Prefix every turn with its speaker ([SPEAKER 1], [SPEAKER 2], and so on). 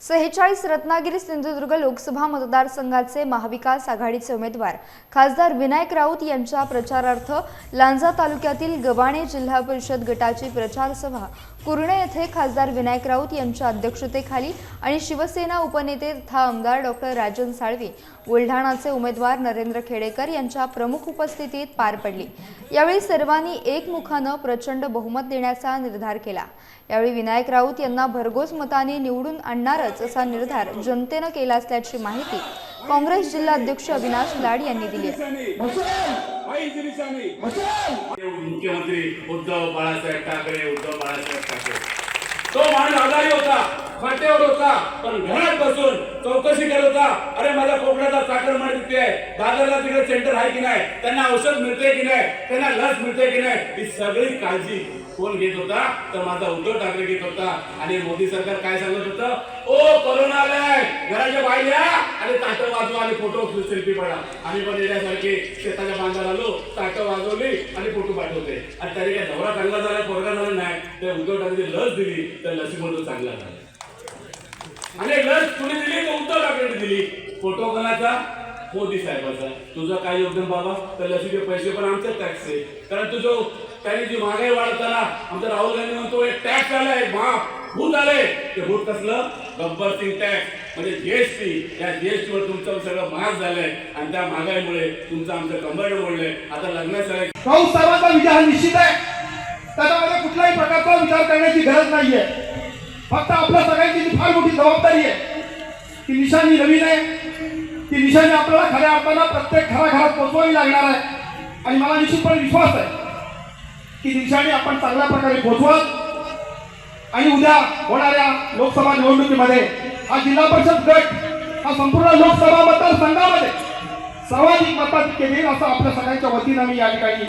[SPEAKER 1] 46 रत्नागिरी सिंधुदुर्ग लोकसभा मतदारसंघाचे महाविकास आघाडीचे उमेदवार खासदार विनायक राऊत यांच्या प्रचारार्थ लांजा तालुक्यातील गव्हाणे जिल्हा परिषद गटाची प्रचार सभा कुर्णे येथे खासदार विनायक राऊत यांच्या अध्यक्षतेखाली आणि शिवसेना उपनेते तथा आमदार डॉक्टर राजन साळवी, बुलढाणाचे उमेदवार नरेंद्र खेडेकर यांच्या प्रमुख उपस्थितीत पार पडली। यावेळी सर्वांनी एकमुखाने प्रचंड बहुमत देण्याचा निर्धार केला। यावेळी विनायक राऊत यांना भरघोस मताने निवडून आणणारच असा निर्धार जनतेने केला असल्याची माहिती काँग्रेस जिल्हा अध्यक्ष अविनाश लाड यांनी दिली।
[SPEAKER 2] मुख्यमंत्री उद्धव बाळासाहेब ठाकरे तो माणूस आजारी होता, फाट्यावर होता, पण घरात बसून चौकशी करत होता। अरे माझा कोकणाचा चाकर मारते आहे, दादरला तिकडे सेंटर आहे की नाही, त्यांना औषध मिळते की नाही, त्यांना लस मिळते की नाही, ही सगळी काळजी कोण घेत होता? तर माझा उद्धव ठाकरे घेत होता। आणि मोदी सरकार काय सांगत होतं? ओ कोरोना आलाय, घराच्या बाहेर या आणि ताटं वाजवा आणि फोटो सेल्फी पडा। आम्ही पण येण्यासारखे शेताच्या बांधाला आलो, ताटं वाजवली आणि फोटो पाठवते। आणि तरी काय दौरा चांगला झाला, पोरगा झाला नाही, तर उद्धव ठाकरे लस दिली तर लसीमुळे चांगला झाला। आणि लस कुणी दिली? तर उद्धव ठाकरे दिली। फोटो कोणाचा? मोदी साहेबाचा। तुझं काय योगदान बाबा? तर लसीचे पैसे पण आमचे टॅक्स आहे। कारण तुझं त्यांनी जी महागाई वाढताना आमचा राहुल गांधी म्हणतो एक टॅक्स आलाय, भूत आले। ते भूत कसलं? गब्बर सिंग टॅक्स म्हणजे जीएसटी। या जीएसटी वर तुमचं सगळं महाग झालंय आणि त्या महागाईमुळे तुमचं आमचं कंबरड मोडलंय। आता लग्नासाठी
[SPEAKER 3] राऊत साहेबांचा विचार निश्चित आहे, त्याच्यामध्ये कुठल्याही प्रकारचा विचार करण्याची गरज नाहीये। फक्त आपल्या सगळ्यांची फार मोठी जबाबदारी आहे। ती निशाणी नवीन आहे, ती निशाणी आपल्याला खऱ्या अर्थानं प्रत्येक घराघरात पोहोचवावी लागणार आहे। आणि मला निश्चितपणे विश्वास आहे की निशाणी आपण चांगल्या प्रकारे पोहोचवत आणि उद्या होणाऱ्या लोकसभा निवडणुकीमध्ये हा जिल्हा परिषद गट हा संपूर्ण लोकसभा मतदारसंघामध्ये सर्वाधिक मताधिक्य देईल असं आपल्या सगळ्यांच्या वतीनं मी या ठिकाणी